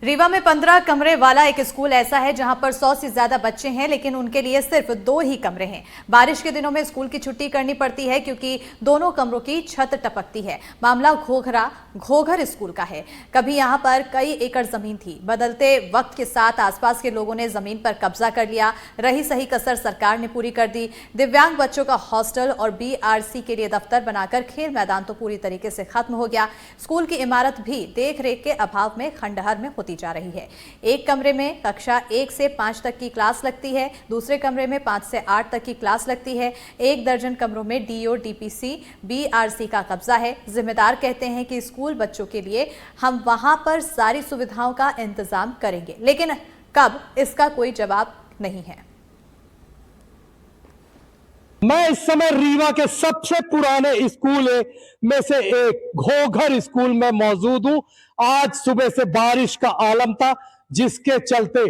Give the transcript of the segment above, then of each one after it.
रीवा में 15 कमरे वाला एक स्कूल ऐसा है जहां पर 100 से ज्यादा बच्चे हैं, लेकिन उनके लिए सिर्फ 2 ही कमरे हैं। बारिश के दिनों में स्कूल की छुट्टी करनी पड़ती है क्योंकि दोनों कमरों की छत टपकती है। मामला घोघर स्कूल का है। कभी यहां पर कई एकड़ जमीन थी। बदलते वक्त के साथ आसपास के लोगों ने जमीन पर कब्जा कर लिया। रही सही कसर सरकार ने पूरी कर दी। दिव्यांग बच्चों का हॉस्टल और BRC के लिए दफ्तर बनाकर खेल मैदान तो पूरी तरीके से खत्म हो गया। स्कूल की इमारत भी देख रेख के अभाव में खंडहर में होती जा रही है। एक कमरे में कक्षा 1 से 5 तक की क्लास लगती है, दूसरे कमरे में 5 से 8 तक की क्लास लगती है। 1 दर्जन कमरों में DO, DPC, BRC का कब्जा है। जिम्मेदार कहते हैं कि स्कूल बच्चों के लिए हम वहां पर सारी सुविधाओं का इंतजाम करेंगे, लेकिन कब, इसका कोई जवाब नहीं है। मैं इस समय रीवा के सबसे पुराने स्कूल में से एक घोघर स्कूल में मौजूद हूं। आज सुबह से बारिश का आलम था, जिसके चलते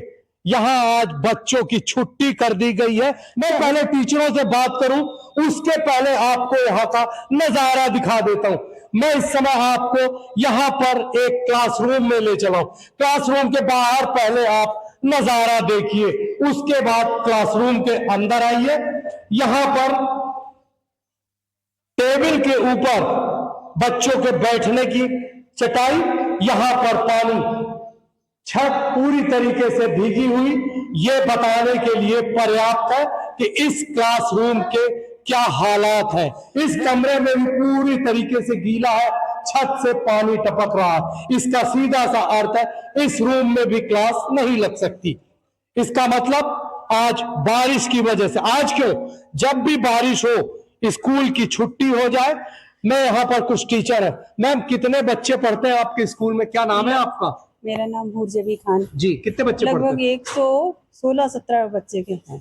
यहां आज बच्चों की छुट्टी कर दी गई है। मैं पहले टीचरों से बात करूं, उसके पहले आपको यहां का नजारा दिखा देता हूं। मैं इस समय आपको यहां पर एक क्लासरूम में ले चला हूं। क्लासरूम के बाहर पहले आप नजारा देखिए, उसके बाद क्लासरूम के अंदर आइए। यहां पर टेबल के ऊपर बच्चों के बैठने की चटाई, यहां पर पानी, छत पूरी तरीके से भीगी हुई, यह बताने के लिए पर्याप्त है कि इस क्लासरूम के क्या हालात हैं। इस कमरे में भी पूरी तरीके से गीला है, छत से पानी टपक रहा है। इसका सीधा सा अर्थ है इस रूम में भी क्लास नहीं लग सकती। इसका मतलब आज बारिश की वजह से, आज क्यों, जब भी बारिश हो स्कूल की छुट्टी हो जाए। मैं यहाँ पर कुछ टीचर है। मैम, कितने बच्चे पढ़ते हैं आपके स्कूल में? क्या नाम है आपका? मेरा नाम भूरजबी खान जी। कितने बच्चे पढ़ते हैं? लगभग 116-17 बच्चे के हैं।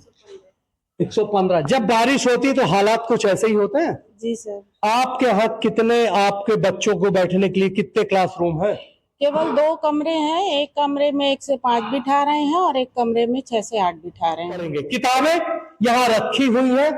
115। जब बारिश होती है तो हालात कुछ ऐसे ही होते हैं? जी सर। आपके यहाँ कितने, आपके बच्चों को बैठने के लिए कितने क्लासरूम है? केवल 2 कमरे हैं। एक कमरे में 1 से 5 बिठा रहे हैं और एक कमरे में 6 से 8 बिठा रहे हैं। किताबें यहाँ रखी हुई हैं,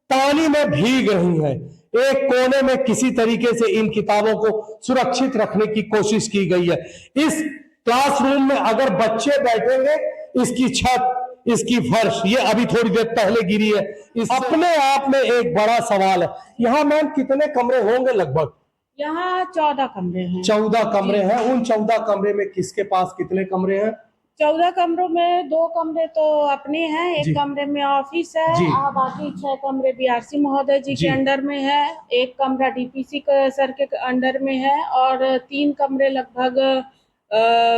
पानी में भीग रही हैं। एक कोने में किसी तरीके से इन किताबों को सुरक्षित रखने की कोशिश की गई है। इस क्लासरूम में अगर बच्चे बैठेंगे, इसकी छत, इसकी फर्श, ये अभी थोड़ी देर पहले गिरी है। इस अपने आप में एक बड़ा सवाल है। यहाँ मैम कितने कमरे होंगे लगभग? यहाँ 14 कमरे हैं। 14 कमरे हैं। उन 14 कमरे में किसके पास कितने कमरे हैं? 14 कमरों में 2 कमरे तो अपने हैं, एक कमरे में ऑफिस है, बाकी 6 कमरे BRC महोदय जी के अंडर में है, एक कमरा DPC सर के अंडर में है और 3 कमरे लगभग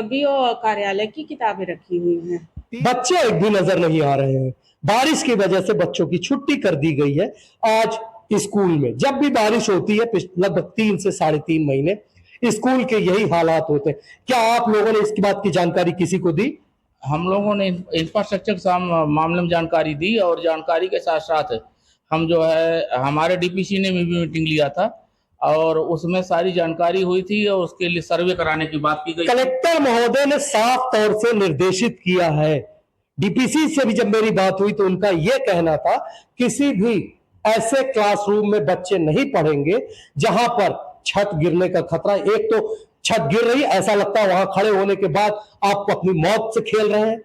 BO कार्यालय की किताबें रखी हुई हैं। बच्चे एक भी नजर नहीं आ रहे हैं। बारिश की वजह से बच्चों की छुट्टी कर दी गई है। आज स्कूल में जब भी बारिश होती है, लगभग 3 से 3.5 महीने स्कूल के यही हालात होते हैं। क्या आप लोगों ने इसकी बात की जानकारी किसी को दी? हम लोगों ने इंफ्रास्ट्रक्चर के मामले में जानकारी दी और जानकारी के साथ साथ हम जो है हमारे DPC ने भी मीटिंग लिया था और उसमें सारी जानकारी हुई थी और उसके लिए सर्वे कराने की बात की गई। कलेक्टर महोदय ने साफ तौर से निर्देशित किया है। DPC से भी जब मेरी बात हुई तो उनका यह कहना था किसी भी ऐसे क्लासरूम में बच्चे नहीं पढ़ेंगे जहां पर छत गिरने का खतरा। एक तो छत गिर रही, ऐसा लगता है वहां खड़े होने के बाद आप अपनी मौत से खेल रहे हैं।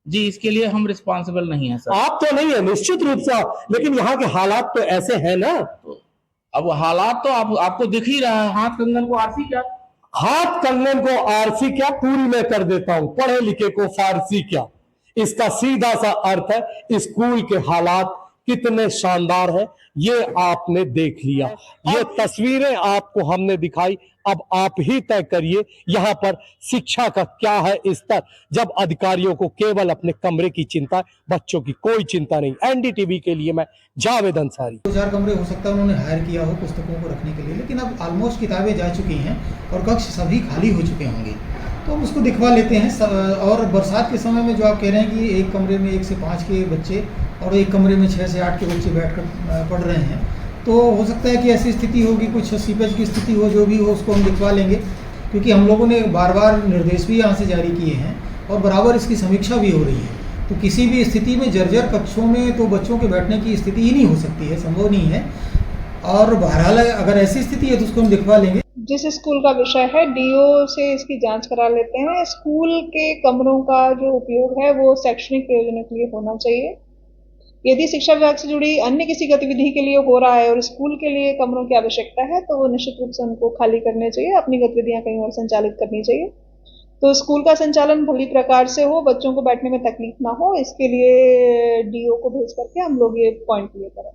जी, इसके लिए हम रिस्पॉन्सिबल नहीं है सर। आप तो नहीं है निश्चित रूप से, लेकिन यहाँ के हालात तो ऐसे हैं ना। तो अब हालात तो आपको दिख ही रहा है। हाथ कंगन को आरसी क्या, हाथ कंगन को आरसी क्या, पूरी मैं कर देता हूं, पढ़े लिखे को फारसी क्या। इसका सीधा सा अर्थ है स्कूल के हालात कितने शानदार है, ये आपने देख लिया। ये तस्वीरें आपको हमने दिखाई, अब आप ही तय करिए यहाँ पर शिक्षा का क्या है स्तर, जब अधिकारियों को केवल अपने कमरे की चिंता, बच्चों की कोई चिंता नहीं। NDTV के लिए मैं जावेद अंसारी। 2-4 कमरे हो सकता है उन्होंने हायर किया हो पुस्तकों को रखने के लिए, लेकिन अब ऑलमोस्ट किताबें जा चुकी हैं और कक्ष सभी खाली हो चुके होंगे, तो हम उसको दिखवा लेते हैं। और बरसात के समय में जो आप कह रहे हैं कि एक कमरे में 1 से 5 के बच्चे और एक कमरे में 6 से 8 के बच्चे बैठकर पढ़ रहे हैं, तो हो सकता है कि ऐसी स्थिति होगी, कुछ सीपेज की स्थिति हो, जो भी हो उसको हम दिखवा लेंगे, क्योंकि हम लोगों ने बार निर्देश भी यहाँ से जारी किए हैं और बराबर इसकी समीक्षा भी हो रही है। तो किसी भी स्थिति में जर्जर कक्षों में तो बच्चों के बैठने की स्थिति ही नहीं हो सकती है, संभव नहीं है। और बहरहाल अगर ऐसी स्थिति है तो उसको हम दिखवा लेंगे। जिस स्कूल का विषय है डीओ से इसकी जांच करा लेते हैं। स्कूल के कमरों का जो उपयोग है वो शैक्षणिक प्रयोजनों के लिए होना चाहिए। यदि शिक्षा विभाग से जुड़ी अन्य किसी गतिविधि के लिए हो रहा है और स्कूल के लिए कमरों की आवश्यकता है तो वो निश्चित रूप से उनको खाली करने चाहिए, अपनी गतिविधियां कहीं और संचालित करनी चाहिए। तो स्कूल का संचालन भली प्रकार से हो, बच्चों को बैठने में तकलीफ ना हो, इसके लिए डीओ को भेज करके हम लोग ये पॉइंट क्लियर करें।